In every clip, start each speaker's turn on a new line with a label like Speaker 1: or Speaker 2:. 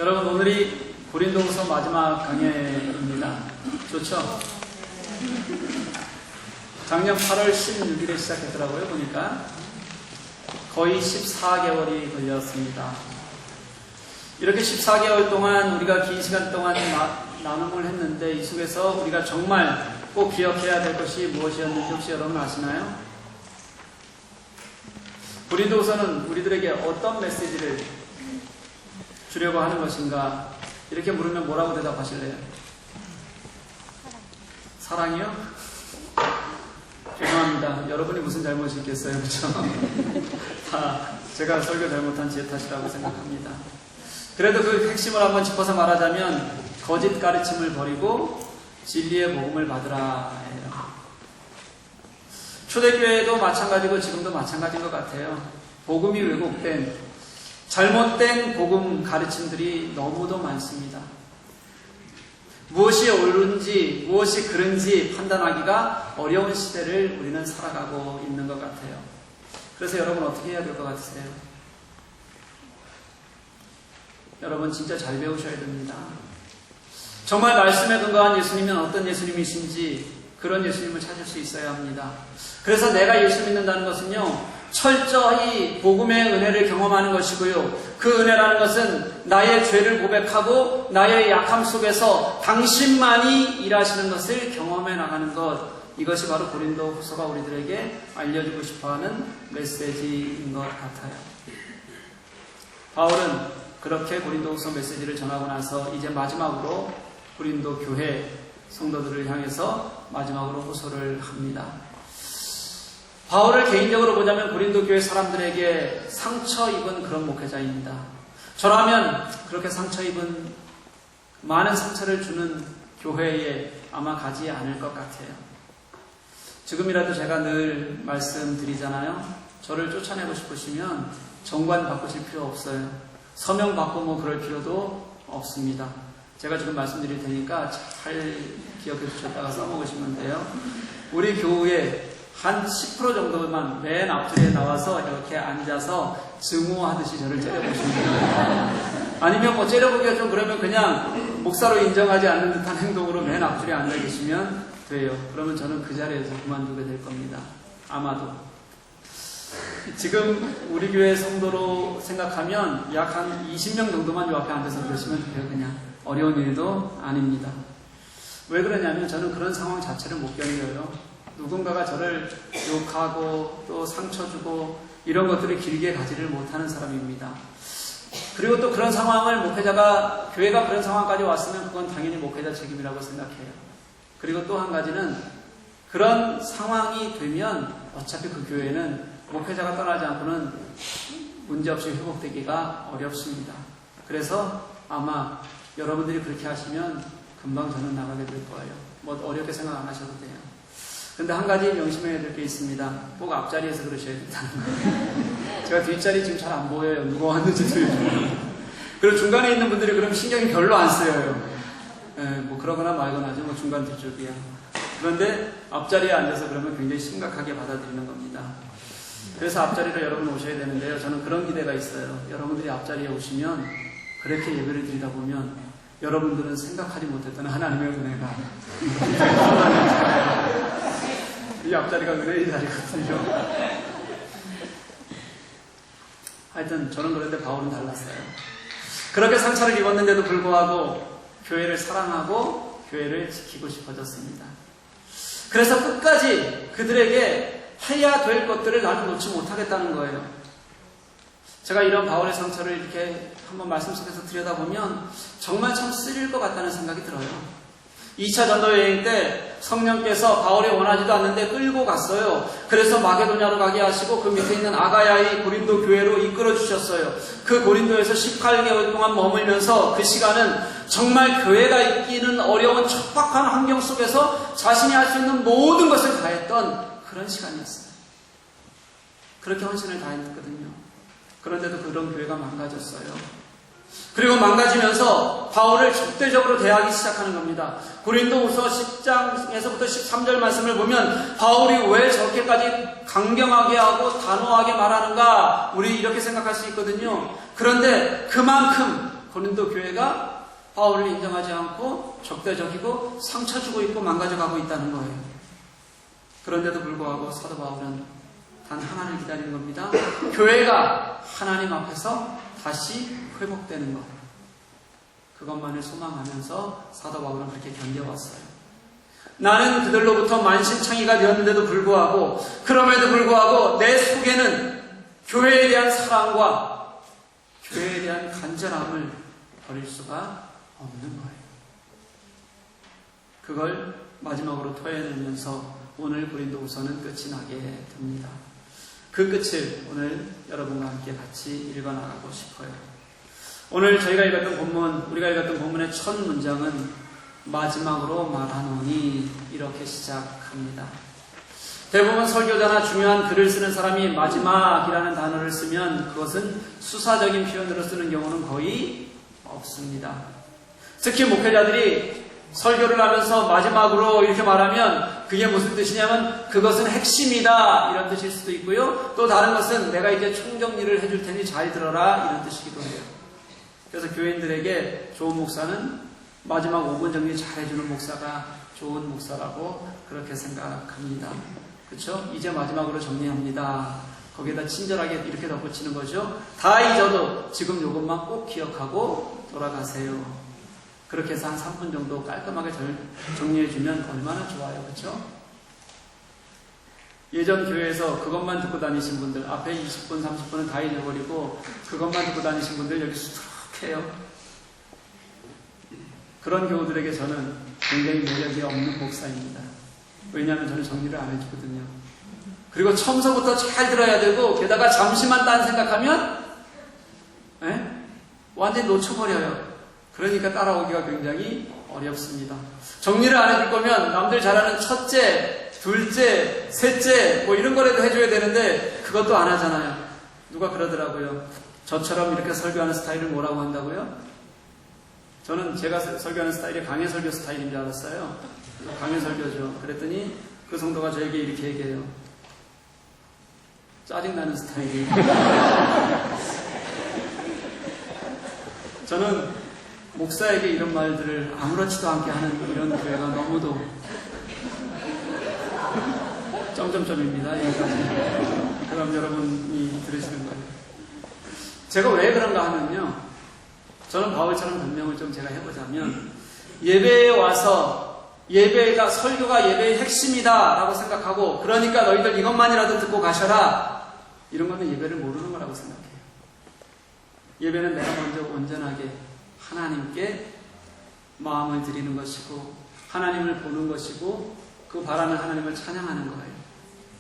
Speaker 1: 여러분, 오늘이 고린도후서 마지막 강해입니다. 좋죠? 작년 8월 16일에 시작했더라고요. 보니까 거의 14개월이 걸렸습니다. 이렇게 14개월 동안 우리가 긴 시간 동안 나눔을 했는데 이 속에서 우리가 정말 꼭 기억해야 될 것이 무엇이었는지 혹시 여러분 아시나요? 고린도후서는 우리들에게 어떤 메시지를 주려고 하는 것인가? 이렇게 물으면 뭐라고 대답하실래요? 사랑이요? 죄송합니다. 여러분이 무슨 잘못이 있겠어요, 그렇죠? 다 제가 설교 잘못한 제 탓이라고 생각합니다. 그래도 그 핵심을 한번 짚어서 말하자면 거짓 가르침을 버리고 진리의 복음을 받으라 해요. 초대교회도 마찬가지고 지금도 마찬가지인 것 같아요. 복음이 왜곡된 잘못된 복음 가르침들이 너무도 많습니다. 무엇이 옳은지 무엇이 그른지 판단하기가 어려운 시대를 우리는 살아가고 있는 것 같아요. 그래서 여러분 어떻게 해야 될 것 같으세요? 여러분 진짜 잘 배우셔야 됩니다. 정말 말씀에 근거한 예수님은 어떤 예수님이신지 그런 예수님을 찾을 수 있어야 합니다. 그래서 내가 예수 믿는다는 것은요, 철저히 복음의 은혜를 경험하는 것이고요. 그 은혜라는 것은 나의 죄를 고백하고 나의 약함 속에서 당신만이 일하시는 것을 경험해 나가는 것, 이것이 바로 고린도후서가 우리들에게 알려주고 싶어하는 메시지인 것 같아요. 바울은 그렇게 고린도후서 메시지를 전하고 나서 이제 마지막으로 고린도 교회 성도들을 향해서 마지막으로 호소를 합니다. 바울을 개인적으로 보자면 고린도 교회 사람들에게 상처 입은 그런 목회자입니다. 저라면 그렇게 상처 입은 많은 상처를 주는 교회에 아마 가지 않을 것 같아요. 지금이라도 제가 늘 말씀드리잖아요. 저를 쫓아내고 싶으시면 정관 바꾸실 필요 없어요. 서명 바꾸고 그럴 필요도 없습니다. 제가 지금 말씀드릴 테니까 잘 기억해 주셨다가 써먹으시면 돼요. 우리 교우에 한 10% 정도만 맨 앞줄에 나와서 이렇게 앉아서 증오하듯이 저를 째려보시면 돼요. 아니면 뭐 째려보기가 좀 그러면 그냥 목사로 인정하지 않는 듯한 행동으로 맨 앞줄에 앉아 계시면 돼요. 그러면 저는 그 자리에서 그만두게 될 겁니다. 아마도. 지금 우리 교회 성도로 생각하면 약 한 20명 정도만 요 앞에 앉아서 그러시면 돼요. 그냥 어려운 일도 아닙니다. 왜 그러냐면 저는 그런 상황 자체를 못 견뎌요. 누군가가 저를 욕하고 또 상처 주고 이런 것들을 길게 가지를 못하는 사람입니다. 그리고 또 그런 상황을 목회자가, 교회가 그런 상황까지 왔으면 그건 당연히 목회자 책임이라고 생각해요. 그리고 또 한 가지는 그런 상황이 되면 어차피 그 교회는 목회자가 떠나지 않고는 문제없이 회복되기가 어렵습니다. 그래서 아마 여러분들이 그렇게 하시면 금방 저는 나가게 될 거예요. 뭐 어렵게 생각 안 하셔도 돼요. 근데 한 가지 명심해야 될 게 있습니다. 꼭 앞자리에서 그러셔야 된다는 거예요. 제가 뒷자리 지금 잘 안 보여요. 누가 왔는지도. 그리고 중간에 있는 분들이 그럼 신경이 별로 안 쓰여요. 뭐 그러거나 말거나 하죠. 뭐 중간 뒤쪽이야. 그런데 앞자리에 앉아서 그러면 굉장히 심각하게 받아들이는 겁니다. 그래서 앞자리로 여러분 오셔야 되는데요. 저는 그런 기대가 있어요. 여러분들이 앞자리에 오시면 그렇게 예배를 드리다 보면 여러분들은 생각하지 못했던 하나님의 은혜가 이 앞자리가 은혜의 자리거든요. 하여튼 저는 그런데 바울은 달랐어요. 그렇게 상처를 입었는데도 불구하고 교회를 사랑하고 교회를 지키고 싶어졌습니다. 그래서 끝까지 그들에게 해야 될 것들을 나는 놓지 못하겠다는 거예요. 제가 이런 바울의 상처를 이렇게 한번 말씀 속에서 들여다보면 정말 참 쓰릴 것 같다는 생각이 들어요. 2차 전도 여행 때 성령께서 바울이 원하지도 않는데 끌고 갔어요. 그래서 마게도냐로 가게 하시고 그 밑에 있는 아가야의 고린도 교회로 이끌어 주셨어요. 그 고린도에서 18개월 동안 머물면서 그 시간은 정말 교회가 있기는 어려운 척박한 환경 속에서 자신이 할 수 있는 모든 것을 다했던 그런 시간이었어요. 그렇게 헌신을 다했거든요. 그런데도 그런 교회가 망가졌어요. 그리고 망가지면서 바울을 적대적으로 대하기 시작하는 겁니다. 고린도후서 10장에서부터 13절 말씀을 보면 바울이 왜 저렇게까지 강경하게 하고 단호하게 말하는가, 우리 이렇게 생각할 수 있거든요. 그런데 그만큼 고린도 교회가 바울을 인정하지 않고 적대적이고 상처 주고 있고 망가져가고 있다는 거예요. 그런데도 불구하고 사도 바울은 단 하나를 기다리는 겁니다. 교회가 하나님 앞에서 다시 회복되는 것. 그것만을 소망하면서 사도 바울은 그렇게 견뎌왔어요. 나는 그들로부터 만신창이가 되었는데도 불구하고, 그럼에도 불구하고 내 속에는 교회에 대한 사랑과 교회에 대한 간절함을 버릴 수가 없는 거예요. 그걸 마지막으로 토해내면서 오늘 고린도후서는 끝이 나게 됩니다. 그 끝을 오늘 여러분과 함께 같이 읽어나가고 싶어요. 오늘 저희가 읽었던 본문, 우리가 읽었던 본문의 첫 문장은 마지막으로 말하노니 이렇게 시작합니다. 대부분 설교자나 중요한 글을 쓰는 사람이 마지막이라는 단어를 쓰면 그것은 수사적인 표현으로 쓰는 경우는 거의 없습니다. 특히 목회자들이 설교를 하면서 마지막으로 이렇게 말하면 그게 무슨 뜻이냐면 그것은 핵심이다 이런 뜻일 수도 있고요. 또 다른 것은 내가 이제 총정리를 해줄 테니 잘 들어라 이런 뜻이기도 해요. 그래서 교인들에게 좋은 목사는 마지막 5분 정리 잘 해주는 목사가 좋은 목사라고 그렇게 생각합니다. 그렇죠? 이제 마지막으로 정리합니다. 거기에다 친절하게 이렇게 덧붙이는 거죠. 다 잊어도 지금 이것만 꼭 기억하고 돌아가세요. 그렇게 해서 한 3분 정도 깔끔하게 정리해주면 얼마나 좋아요. 그렇죠? 예전 교회에서 그것만 듣고 다니신 분들, 앞에 20분, 30분은 다 잊어버리고 그것만 듣고 다니신 분들 여기 수두룩해요. 그런 교우들에게 저는 굉장히 매력이 없는 목사입니다. 왜냐하면 저는 정리를 안 해주거든요. 그리고 처음서부터 잘 들어야 되고 게다가 잠시만 딴 생각하면 완전히 놓쳐버려요. 그러니까 따라오기가 굉장히 어렵습니다. 정리를 안 해줄 거면 남들 잘하는 첫째, 둘째, 셋째 뭐 이런 거라도 해줘야 되는데 그것도 안 하잖아요. 누가 그러더라고요. 저처럼 이렇게 설교하는 스타일을 뭐라고 한다고요? 저는 제가 설교하는 스타일이 강해 설교 스타일인 줄 알았어요. 강해 설교죠. 그랬더니 그 성도가 저에게 이렇게 얘기해요. 짜증나는 스타일이에요. 저는 목사에게 이런 말들을 아무렇지도 않게 하는 이런 교회가 너무도 점점점입니다. 여기까지. 그럼 여러분이 들으시는 거예요. 제가 왜 그런가 하면요. 저는 바울처럼 변명을 좀 제가 해보자면 예배에 와서 예배가 설교가 예배의 핵심이다 라고 생각하고 그러니까 너희들 이것만이라도 듣고 가셔라 이런 거는 예배를 모르는 거라고 생각해요. 예배는 내가 먼저 온전하게 하나님께 마음을 드리는 것이고 하나님을 보는 것이고 그 바라는 하나님을 찬양하는 거예요.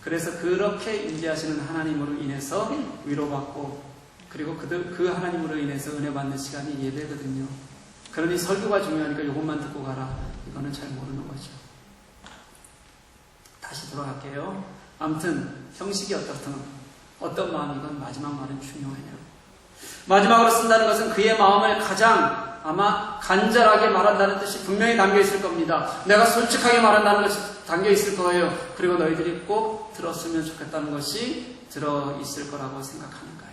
Speaker 1: 그래서 그렇게 임재하시는 하나님으로 인해서 위로받고 그리고 그 하나님으로 인해서 은혜 받는 시간이 예배거든요. 그러니 설교가 중요하니까 이것만 듣고 가라. 이거는 잘 모르는 거죠. 다시 돌아갈게요. 아무튼 형식이 어떤 마음이건 마지막 말은 중요해요. 마지막으로 쓴다는 것은 그의 마음을 가장 아마 간절하게 말한다는 뜻이 분명히 담겨 있을 겁니다. 내가 솔직하게 말한다는 것이 담겨 있을 거예요. 그리고 너희들이 꼭 들었으면 좋겠다는 것이 들어있을 거라고 생각하는 거예요.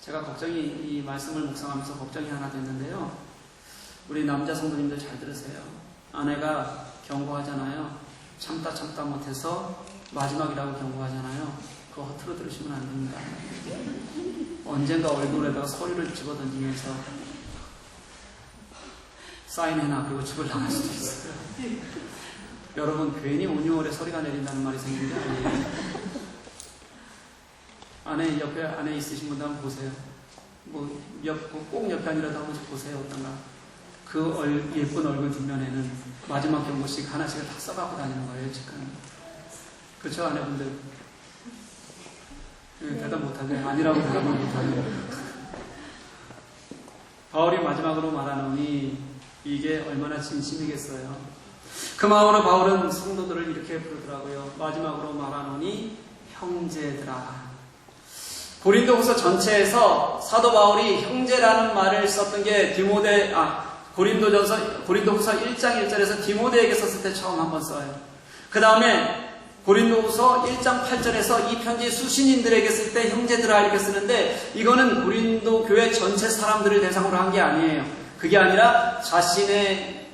Speaker 1: 제가 이 말씀을 묵상하면서 걱정이 하나 됐는데요. 우리 남자 성도님들 잘 들으세요. 아내가 경고하잖아요. 참다 못해서 마지막이라고 경고하잖아요. 그거 허투루 들으시면 안 됩니다. 언젠가 얼굴에다가 서류를 집어던지면서 사인해놔 그리고 집을 나갈 수도 있어요. 여러분 괜히 5, 6월에 소리가 내린다는 말이 생긴 게 아니에요. 옆에 안에 있으신 분들 한번 보세요. 꼭 옆에 아니라도 한번 보세요. 어떤가. 그 예쁜 얼굴 뒷면에는 마지막 경고식 하나씩을 다 써갖고 다니는 거예요, 지금. 그렇죠, 아내분들? 대답 못하네. 아니라고 대답을 못하네. 바울이 마지막으로 말하노니 이게 얼마나 진심이겠어요. 그 마음으로 바울은 성도들을 이렇게 부르더라고요. 마지막으로 말하노니 형제들아. 고린도후서 전체에서 사도 바울이 형제라는 말을 썼던 게 고린도후서 1장 1절에서 디모데에게 썼을 때 처음 한번 써요. 그 다음에 고린도후서 1장 8절에서 이 편지 수신인들에게 쓸 때 형제들아 이렇게 쓰는데, 이거는 고린도 교회 전체 사람들을 대상으로 한 게 아니에요. 그게 아니라 자신의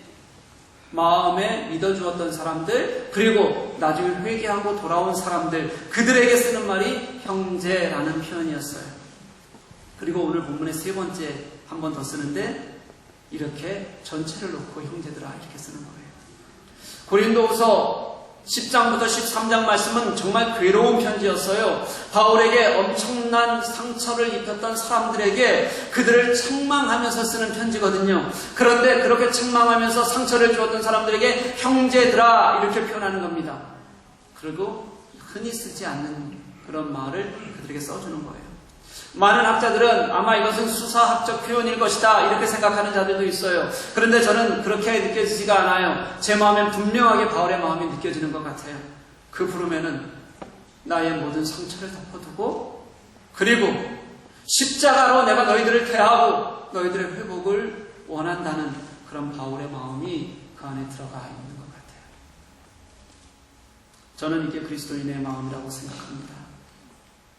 Speaker 1: 마음에 믿어주었던 사람들, 그리고 나중에 회개하고 돌아온 사람들, 그들에게 쓰는 말이 형제라는 표현이었어요. 그리고 오늘 본문의 세 번째 한 번 더 쓰는데, 이렇게 전체를 놓고 형제들아 이렇게 쓰는 거예요. 고린도후서 10장부터 13장 말씀은 정말 괴로운 편지였어요. 바울에게 엄청난 상처를 입혔던 사람들에게 그들을 책망하면서 쓰는 편지거든요. 그런데 그렇게 책망하면서 상처를 주었던 사람들에게 형제들아 이렇게 표현하는 겁니다. 그리고 흔히 쓰지 않는 그런 말을 그들에게 써주는 거예요. 많은 학자들은 아마 이것은 수사학적 표현일 것이다 이렇게 생각하는 자들도 있어요. 그런데 저는 그렇게 느껴지지가 않아요. 제 마음엔 분명하게 바울의 마음이 느껴지는 것 같아요. 그 부름에는 나의 모든 상처를 덮어두고, 그리고 십자가로 내가 너희들을 대하고 너희들의 회복을 원한다는 그런 바울의 마음이 그 안에 들어가 있는 것 같아요. 저는 이게 그리스도인의 마음이라고 생각합니다.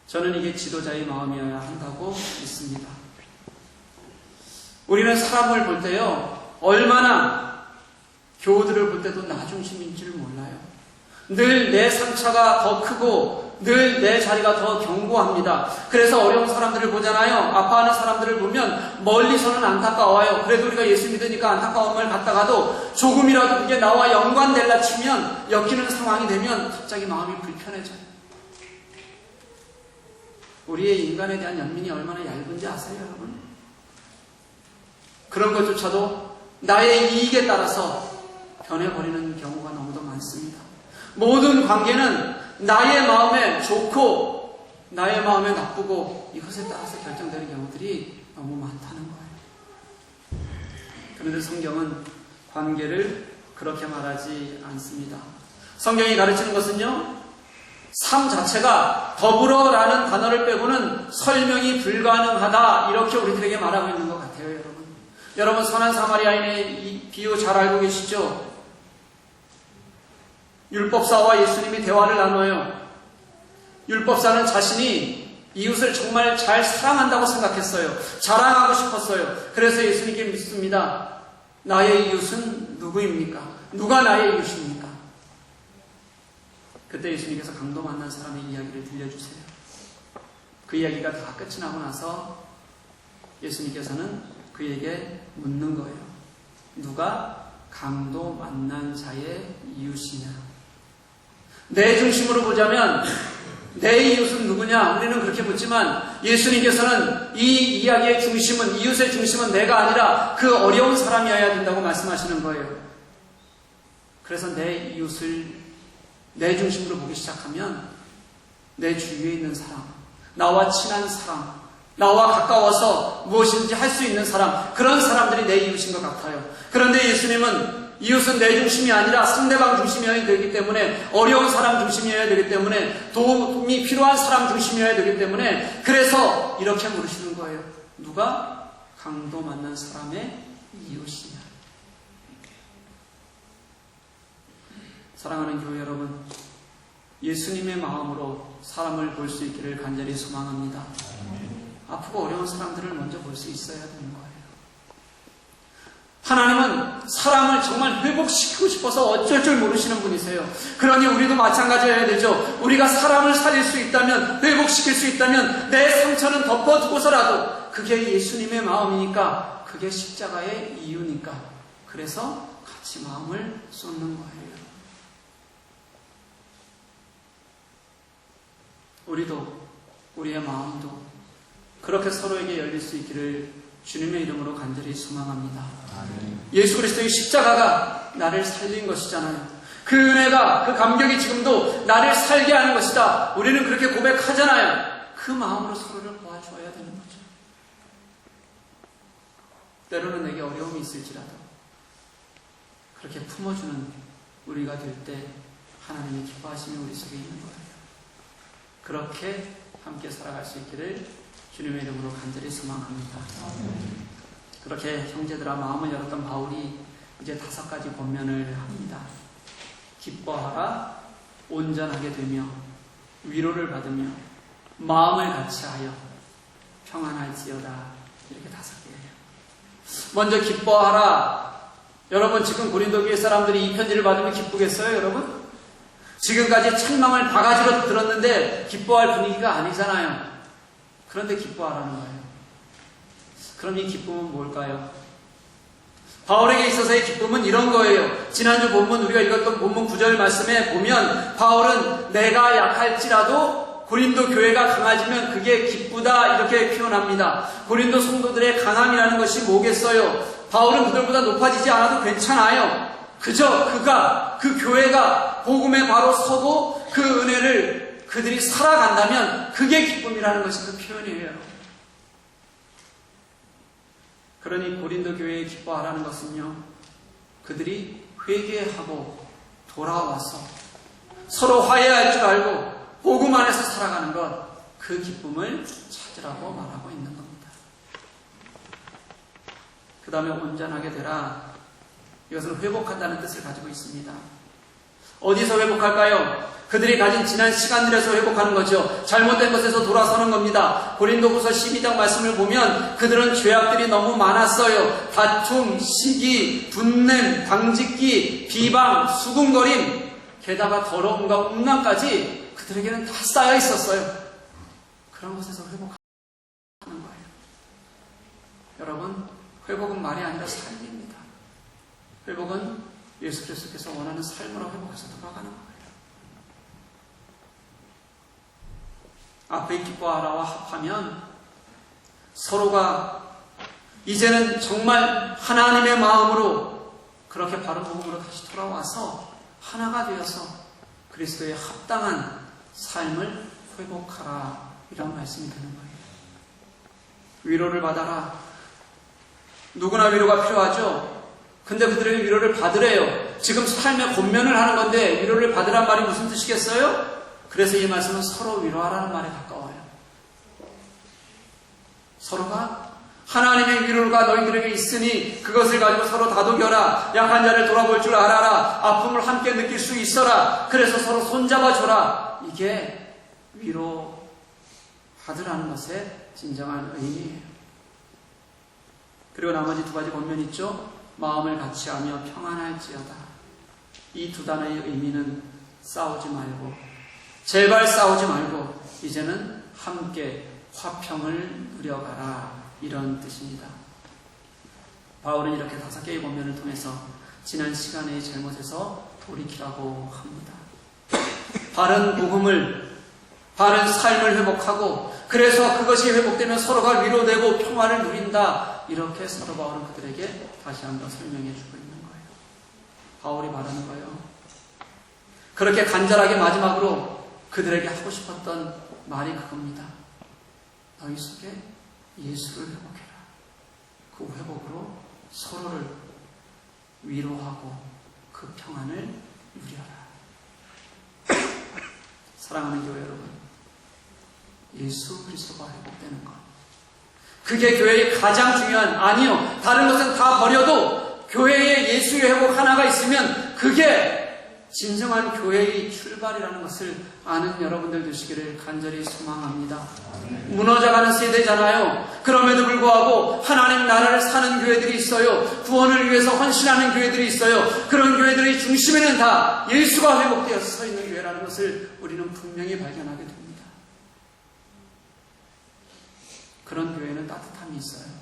Speaker 1: 저는 이게 지도자의 마음이어야 한다고 믿습니다. 우리는 사람을 볼 때요, 얼마나 교우들을 볼 때도 나 중심인 줄 몰라요. 늘 내 상처가 더 크고 늘 내 자리가 더 견고합니다. 그래서 어려운 사람들을 보잖아요. 아파하는 사람들을 보면 멀리서는 안타까워요. 그래도 우리가 예수 믿으니까 안타까움을 갖다가도 조금이라도 그게 나와 연관될라 치면, 엮이는 상황이 되면 갑자기 마음이 불편해져요. 우리의 인간에 대한 연민이 얼마나 얇은지 아세요, 여러분? 그런 것조차도 나의 이익에 따라서 변해버리는 경우가 너무도 많습니다. 모든 관계는 나의 마음에 좋고 나의 마음에 나쁘고 이것에 따라서 결정되는 경우들이 너무 많다는 거예요. 그런데 성경은 관계를 그렇게 말하지 않습니다. 성경이 가르치는 것은요, 삶 자체가 더불어라는 단어를 빼고는 설명이 불가능하다 이렇게 우리들에게 말하고 있는 것 같아요. 여러분 선한 사마리아인의 이 비유 잘 알고 계시죠? 율법사와 예수님이 대화를 나눠요. 율법사는 자신이 이웃을 정말 잘 사랑한다고 생각했어요. 자랑하고 싶었어요. 그래서 예수님께 묻습니다. 나의 이웃은 누구입니까? 누가 나의 이웃입니까? 그때 예수님께서 강도 만난 사람의 이야기를 들려주세요. 그 이야기가 다 끝이 나고 나서 예수님께서는 그에게 묻는 거예요. 누가 강도 만난 자의 이웃이냐? 내 중심으로 보자면 내 이웃은 누구냐? 우리는 그렇게 묻지만 예수님께서는 이 이야기의 중심은, 이웃의 중심은 내가 아니라 그 어려운 사람이어야 된다고 말씀하시는 거예요. 그래서 내 이웃을 내 중심으로 보기 시작하면 내 주위에 있는 사람, 나와 친한 사람, 나와 가까워서 무엇인지 할 수 있는 사람, 그런 사람들이 내 이웃인 것 같아요. 그런데 예수님은 이웃은 내 중심이 아니라 상대방 중심이어야 되기 때문에, 어려운 사람 중심이어야 되기 때문에, 도움이 필요한 사람 중심이어야 되기 때문에, 그래서 이렇게 물으시는 거예요. 누가 강도 만난 사람의 이웃이냐? 사랑하는 교회 여러분, 예수님의 마음으로 사람을 볼 수 있기를 간절히 소망합니다. 아프고 어려운 사람들을 먼저 볼 수 있어야 되는 거예요. 하나님은 사람을 정말 회복시키고 싶어서 어쩔 줄 모르시는 분이세요. 그러니 우리도 마찬가지여야 되죠. 우리가 사람을 살릴 수 있다면, 회복시킬 수 있다면 내 상처는 덮어두고서라도 그게 예수님의 마음이니까, 그게 십자가의 이유니까, 그래서 같이 마음을 쏟는 거예요. 우리도, 우리의 마음도 그렇게 서로에게 열릴 수 있기를 주님의 이름으로 간절히 소망합니다. 예수 그리스도의 십자가가 나를 살린 것이잖아요. 그 은혜가, 그 감격이 지금도 나를 살게 하는 것이다. 우리는 그렇게 고백하잖아요. 그 마음으로 서로를 도와줘야 되는 거죠. 때로는 내게 어려움이 있을지라도 그렇게 품어주는 우리가 될 때 하나님의 기뻐하심이 우리 속에 있는 거예요. 그렇게 함께 살아갈 수 있기를 주님의 이름으로 간절히 소망합니다. 그렇게 형제들아 마음을 열었던 바울이 이제 5가지 권면을 합니다. 기뻐하라, 온전하게 되며 위로를 받으며 마음을 같이하여 평안할지어다. 이렇게 5개예요. 먼저 기뻐하라. 여러분 지금 고린도 교회 사람들이 이 편지를 받으면 기쁘겠어요, 여러분? 지금까지 책망을 바가지로 들었는데 기뻐할 분위기가 아니잖아요. 그런데 기뻐하라는 거예요. 그럼 이 기쁨은 뭘까요? 바울에게 있어서의 기쁨은 이런 거예요. 지난주 본문 우리가 읽었던 본문 9절 말씀에 보면 바울은 내가 약할지라도 고린도 교회가 강해지면 그게 기쁘다 이렇게 표현합니다. 고린도 성도들의 강함이라는 것이 뭐겠어요? 바울은 그들보다 높아지지 않아도 괜찮아요. 그저 그 교회가 복음에 바로 서고 그 은혜를 그들이 살아간다면 그게 기쁨이라는 것이 그 표현이에요. 그러니 고린도 교회에 기뻐하라는 것은요, 그들이 회개하고 돌아와서 서로 화해할 줄 알고 복음 안에서 살아가는 것, 그 기쁨을 찾으라고 말하고 있는 겁니다. 그 다음에 온전하게 되라. 이것은 회복한다는 뜻을 가지고 있습니다. 어디서 회복할까요? 그들이 가진 지난 시간들에서 회복하는 거죠. 잘못된 것에서 돌아서는 겁니다. 고린도후서 12장 말씀을 보면 그들은 죄악들이 너무 많았어요. 다툼, 시기, 분냄, 당짓기, 비방, 수군거림, 게다가 더러움과 음란까지 그들에게는 다 쌓여 있었어요. 그런 것에서 회복하는 거예요. 여러분, 회복은 말이 아니라 삶입니다. 회복은 예수 그리스도께서 원하는 삶으로 회복해서 돌아가는 거예요. 앞에 기뻐하라와 합하면 서로가 이제는 정말 하나님의 마음으로 그렇게 바른 복음으로 다시 돌아와서 하나가 되어서 그리스도의 합당한 삶을 회복하라, 이런 말씀이 되는 거예요. 위로를 받아라. 누구나 위로가 필요하죠. 근데 그들에게 위로를 받으래요. 지금 삶의 권면을 하는 건데 위로를 받으란 말이 무슨 뜻이겠어요? 그래서 이 말씀은 서로 위로하라는 말에 가까워요. 서로가 하나님의 위로가 너희들에게 있으니 그것을 가지고 서로 다독여라. 약한 자를 돌아볼 줄 알아라. 아픔을 함께 느낄 수 있어라. 그래서 서로 손잡아줘라. 이게 위로하더라는 것의 진정한 의미예요. 그리고 나머지 2가지 권면이 있죠. 마음을 같이하며 평안할지어다. 이 2 단어의 의미는 싸우지 말고, 제발 싸우지 말고 이제는 함께 화평을 누려가라, 이런 뜻입니다. 바울은 이렇게 5개의 권면을 통해서 지난 시간의 잘못에서 돌이키라고 합니다. 바른 복음을, 바른 삶을 회복하고, 그래서 그것이 회복되면 서로가 위로되고 평화를 누린다, 이렇게 사도 바울은 그들에게 다시 한번 설명해 주고 있는 거예요. 바울이 말하는 거예요. 그렇게 간절하게 마지막으로 그들에게 하고 싶었던 말이 그겁니다. 너희 속에 예수를 회복해라. 그 회복으로 서로를 위로하고 그 평안을 누려라. 사랑하는 교회 여러분, 예수 그리스도가 회복되는 것, 그게 교회의 가장 중요한, 아니요, 다른 것은 다 버려도 교회에 예수의 회복 하나가 있으면 그게 진정한 교회의 출발이라는 것을 아는 여러분들 되시기를 간절히 소망합니다. 무너져가는 세대잖아요. 그럼에도 불구하고 하나님 나라를 사는 교회들이 있어요. 구원을 위해서 헌신하는 교회들이 있어요. 그런 교회들의 중심에는 다 예수가 회복되어서 서 있는 교회라는 것을 우리는 분명히 발견하게 됩니다. 그런 교회는 따뜻함이 있어요.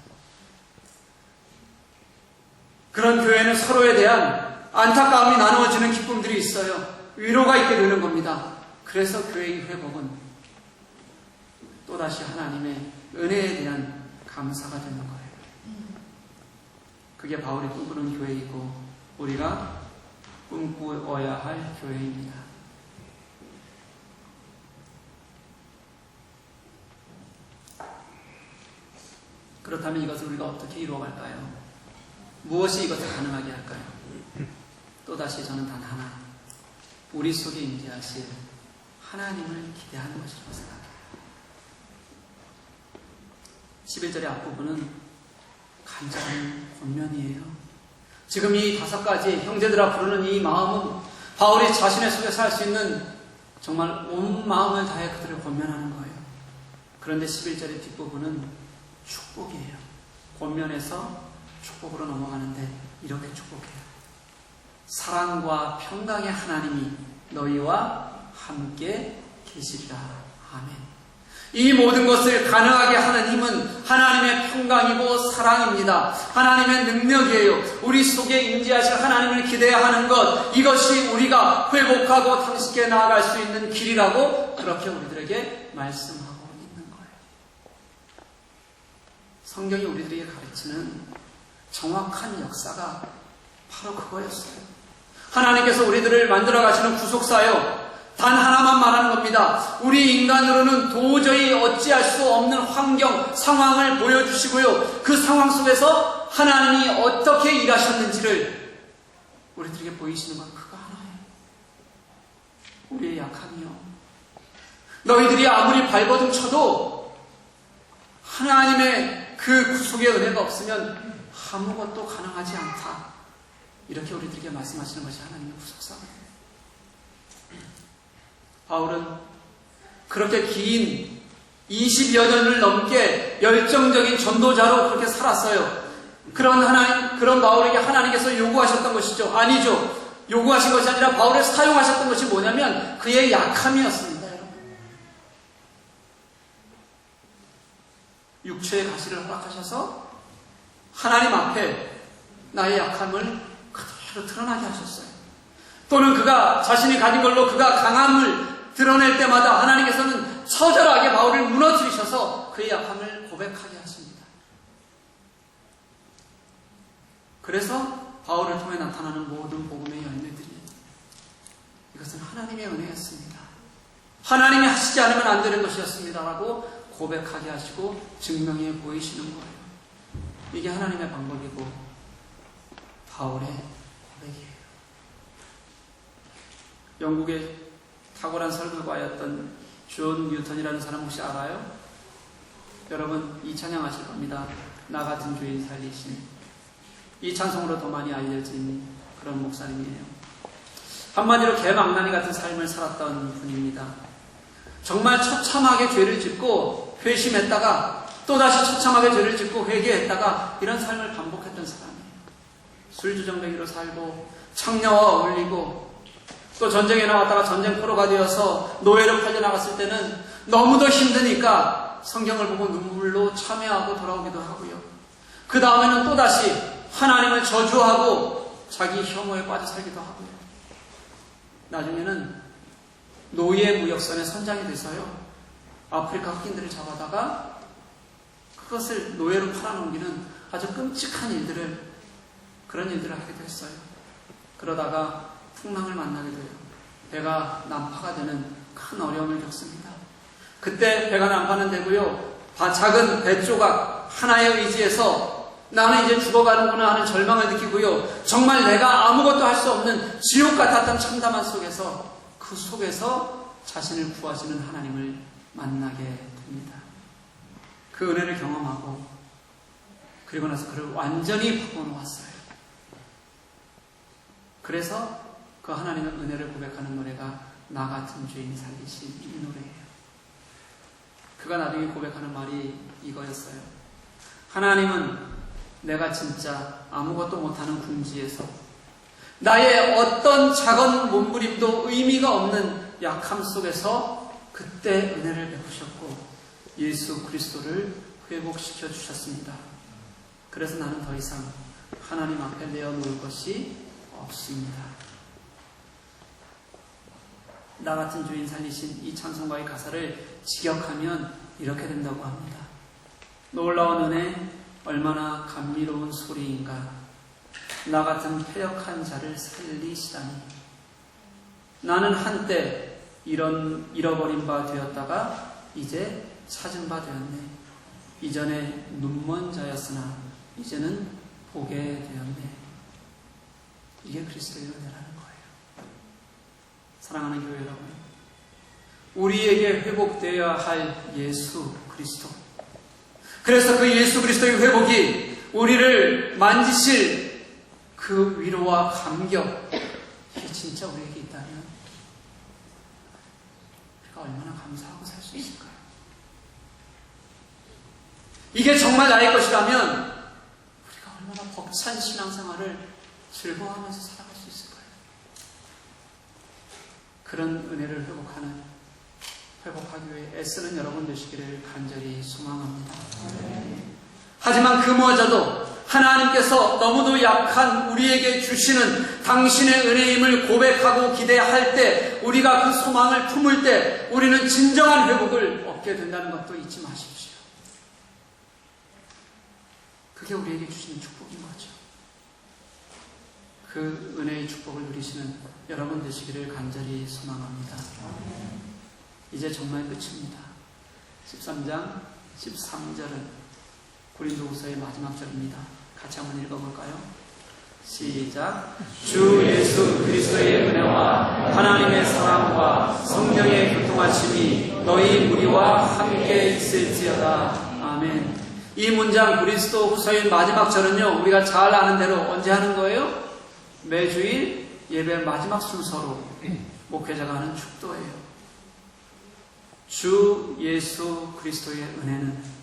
Speaker 1: 그런 교회는 서로에 대한 안타까움이 나누어지는 기쁨들이 있어요. 위로가 있게 되는 겁니다. 그래서 교회의 회복은 또다시 하나님의 은혜에 대한 감사가 되는 거예요. 그게 바울이 꿈꾸는 교회이고 우리가 꿈꾸어야 할 교회입니다. 그렇다면 이것을 우리가 어떻게 이루어갈까요? 무엇이 이것을 가능하게 할까요? 또다시 저는 단 하나, 우리 속에 임재하실 하나님을 기대하는 것이라고 생각합니다. 11절의 앞부분은 간절한 권면이에요. 지금 이 5가지 형제들아 부르는 이 마음은 바울이 자신의 속에서 할 수 있는 정말 온 마음을 다해 그들을 권면하는 거예요. 그런데 11절의 뒷부분은 축복이에요. 권면에서 축복으로 넘어가는데 이렇게 축복해요. 사랑과 평강의 하나님이 너희와 함께 계시리라. 아멘. 이 모든 것을 가능하게 하는 힘은 하나님의 평강이고 사랑입니다. 하나님의 능력이에요. 우리 속에 임재하실 하나님을 기대야 하는 것, 이것이 우리가 회복하고 당신께 나아갈 수 있는 길이라고 그렇게 우리들에게 말씀하고 있는 거예요. 성경이 우리들에게 가르치는 정확한 역사가 바로 그거였어요. 하나님께서 우리들을 만들어 가시는 구속사요, 단 하나만 말하는 겁니다. 우리 인간으로는 도저히 어찌할 수 없는 환경, 상황을 보여주시고요, 그 상황 속에서 하나님이 어떻게 일하셨는지를 우리들에게 보이시는 건 그거 하나예요. 우리의 약함이요, 너희들이 아무리 발버둥 쳐도 하나님의 그 구속의 은혜가 없으면 아무것도 가능하지 않다. 이렇게 우리들에게 말씀하시는 것이 하나님의 구속사예요. 바울은 그렇게 긴 20여 년을 넘게 열정적인 전도자로 그렇게 살았어요. 그런 바울에게 하나님께서 요구하셨던 것이죠. 아니죠. 요구하신 것이 아니라 바울을 사용하셨던 것이 뭐냐면 그의 약함이었습니다. 여러분. 육체의 가시를 허락하셔서 하나님 앞에 나의 약함을 그대로 드러나게 하셨어요. 또는 그가 자신이 가진 걸로 그가 강함을 드러낼 때마다 하나님께서는 처절하게 바울을 무너뜨리셔서 그의 약함을 고백하게 하십니다. 그래서 바울을 통해 나타나는 모든 복음의 열매들이 이것은 하나님의 은혜였습니다. 하나님이 하시지 않으면 안 되는 것이었습니다라고 고백하게 하시고 증명해 보이시는 거예요. 이게 하나님의 방법이고 바울의 고백이에요. 영국의 탁월한 설교가였던 존 뉴턴이라는 사람 혹시 알아요? 여러분 이 찬양 아실 겁니다. 나 같은 죄인 살리신. 이 찬송으로 더 많이 알려진 그런 목사님이에요. 한마디로 개망나니 같은 삶을 살았던 분입니다. 정말 처참하게 죄를 짓고 회심했다가 또다시 처참하게 죄를 짓고 회개했다가 이런 삶을 반복했던 사람이에요. 술주정뱅이로 살고 창녀와 어울리고 또 전쟁에 나왔다가 전쟁포로가 되어서 노예로 팔려나갔을 때는 너무도 힘드니까 성경을 보고 눈물로 참회하고 돌아오기도 하고요. 그 다음에는 또다시 하나님을 저주하고 자기 혐오에 빠져 살기도 하고요. 나중에는 노예 무역선의 선장이 돼서요, 아프리카 흑인들을 잡아다가 그것을 노예로 팔아넘기는 아주 끔찍한 그런 일들을 하게 됐어요. 그러다가 풍랑을 만나게 돼요. 배가 난파가 되는 큰 어려움을 겪습니다. 그때 배가 난파는 되고요, 작은 배 조각 하나의 의지에서 나는 이제 죽어가는구나 하는 절망을 느끼고요, 정말 내가 아무것도 할 수 없는 지옥 같았던 참담한 속에서 그 속에서 자신을 구하시는 하나님을 만나게 됩니다. 그 은혜를 경험하고 그리고 나서 그를 완전히 바꿔놓았어요. 그래서 그 하나님의 은혜를 고백하는 노래가 나 같은 죄인 살리신 이 노래예요. 그가 나중에 고백하는 말이 이거였어요. 하나님은 내가 진짜 아무것도 못하는 궁지에서 나의 어떤 작은 몸부림도 의미가 없는 약함 속에서 그때 은혜를 베푸셨고 예수 그리스도를 회복시켜 주셨습니다. 그래서 나는 더 이상 하나님 앞에 내어놓을 것이 없습니다. 나 같은 죄인 살리신 이 찬송가의 가사를 직역하면 이렇게 된다고 합니다. 놀라운 은혜, 얼마나 감미로운 소리인가. 나 같은 패역한 자를 살리시다니. 나는 한때 잃어버린 바 되었다가 이제 찾은 바 되었네. 이전에 눈먼 자였으나 이제는 보게 되었네. 이게 그리스도의 은혜라는 거예요. 사랑하는 교회 여러분, 우리에게 회복되어야 할 예수 그리스도, 그래서 그 예수 그리스도의 회복이 우리를 만지실 그 위로와 감격, 이게 진짜 우리에게 있다면 얼마나 감사하고 살 수 있을까요? 이게 정말 나의 것이라면 우리가 얼마나 벅찬 신앙생활을 즐거워하면서 살아갈 수 있을까요? 그런 은혜를 회복하기 위해 애쓰는 여러분 되시기를 간절히 소망합니다. 하지만 그무엇보다도 하나님께서 너무도 약한 우리에게 주시는 당신의 은혜임을 고백하고 기대할 때, 우리가 그 소망을 품을 때 우리는 진정한 회복을 얻게 된다는 것도 잊지 마십시오. 그게 우리에게 주시는 축복인 거죠. 그 은혜의 축복을 누리시는 여러분 되시기를 간절히 소망합니다. 이제 정말 끝입니다. 13장 13절은 고린도후서의 마지막 절입니다. 같이 한번 읽어볼까요? 시작. 주 예수 그리스도의 은혜와 하나님의 사랑과 성령의 교통하심이 너희 무리와 함께 있을지어다. 아멘. 이 문장 고린도후서의 마지막 절은요, 우리가 잘 아는 대로 언제 하는 거예요? 매주일 예배 마지막 순서로 목회자가 하는 축도예요. 주 예수 그리스도의 은혜는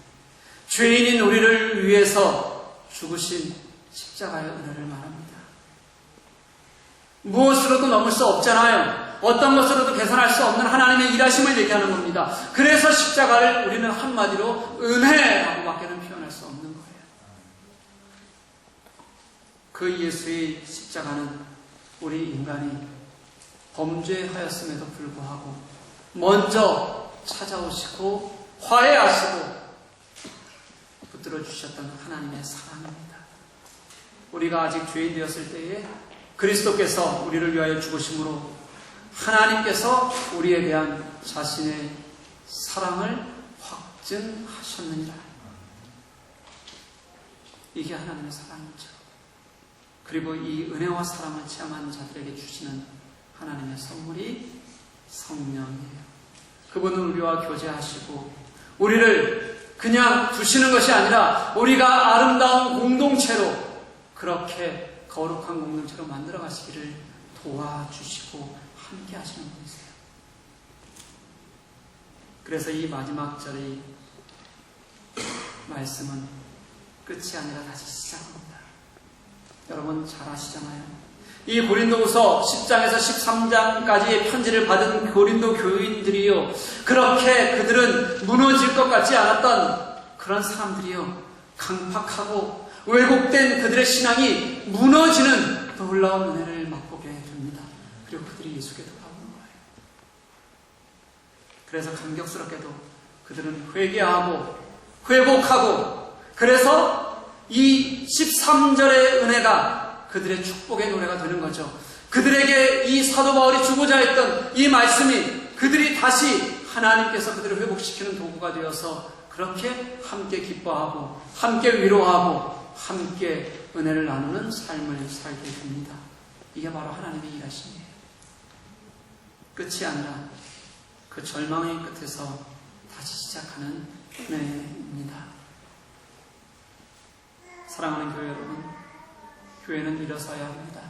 Speaker 1: 죄인인 우리를 위해서 죽으신 십자가의 은혜를 말합니다. 무엇으로도 넘을 수 없잖아요. 어떤 것으로도 계산할 수 없는 하나님의 일하심을 얘기하는 겁니다. 그래서 십자가를 우리는 한마디로 은혜라고밖에는 표현할 수 없는 거예요. 그 예수의 십자가는 우리 인간이 범죄하였음에도 불구하고 먼저 찾아오시고 화해하시고 붙들어 주셨던 하나님의 사랑입니다. 우리가 아직 죄인 되었을 때에 그리스도께서 우리를 위하여 죽으심으로 하나님께서 우리에 대한 자신의 사랑을 확증하셨느니라. 이게 하나님의 사랑이죠. 그리고 이 은혜와 사랑을 체험한 자들에게 주시는 하나님의 선물이 성령이에요. 그분은 우리와 교제하시고 우리를 그냥 두시는 것이 아니라 우리가 아름다운 공동체로, 그렇게 거룩한 공동체로 만들어 가시기를 도와주시고 함께 하시는 분이세요. 그래서 이 마지막 절의 말씀은 끝이 아니라 다시 시작합니다. 여러분 잘 아시잖아요. 이 고린도후서 10장에서 13장까지의 편지를 받은 고린도 교인들이요, 그렇게 그들은 무너질 것 같지 않았던 그런 사람들이요, 강팍하고 왜곡된 그들의 신앙이 무너지는 놀라운 은혜를 맛보게 됩니다. 그리고 그들이 예수께 돌아오는 거예요. 그래서 감격스럽게도 그들은 회개하고 회복하고, 그래서 이 13절의 은혜가 그들의 축복의 노래가 되는 거죠. 그들에게 이 사도 바울이 주고자 했던 이 말씀이 그들이 다시 하나님께서 그들을 회복시키는 도구가 되어서 그렇게 함께 기뻐하고 함께 위로하고 함께 은혜를 나누는 삶을 살게 됩니다. 이게 바로 하나님의 일하심이에요. 끝이 아니라 그 절망의 끝에서 다시 시작하는 은혜입니다. 사랑하는 교회 여러분, 교회는 일어서야 합니다.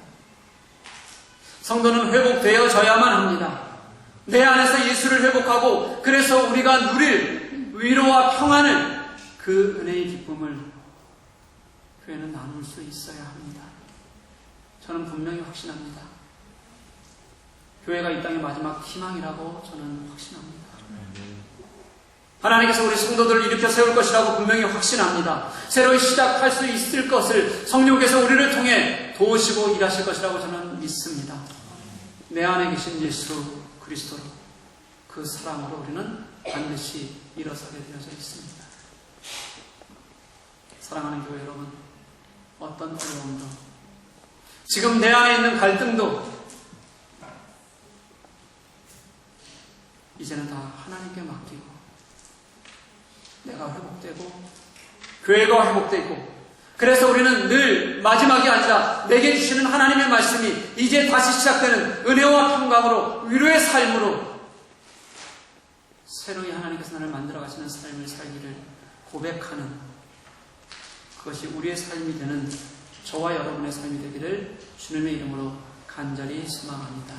Speaker 1: 성도는 회복되어져야만 합니다. 내 안에서 예수를 회복하고, 그래서 우리가 누릴 위로와 평안을, 그 은혜의 기쁨을 교회는 나눌 수 있어야 합니다. 저는 분명히 확신합니다. 교회가 이 땅의 마지막 희망이라고 저는 확신합니다. 하나님께서 우리 성도들을 일으켜 세울 것이라고 분명히 확신합니다. 새로 시작할 수 있을 것을 성령께서 우리를 통해 도우시고 일하실 것이라고 저는 믿습니다. 내 안에 계신 예수 그리스도로, 그 사랑으로 우리는 반드시 일어서게 되어져 있습니다. 사랑하는 교회 여러분, 어떤 어려움도, 지금 내 안에 있는 갈등도 이제는 다 하나님께 맡기고, 내가 회복되고 교회가 회복되고, 그래서 우리는 늘 마지막이 아니라 내게 주시는 하나님의 말씀이 이제 다시 시작되는 은혜와 평강으로, 위로의 삶으로 새로이 하나님께서 나를 만들어 가시는 삶을 살기를 고백하는, 그것이 우리의 삶이 되는, 저와 여러분의 삶이 되기를 주님의 이름으로 간절히 소망합니다.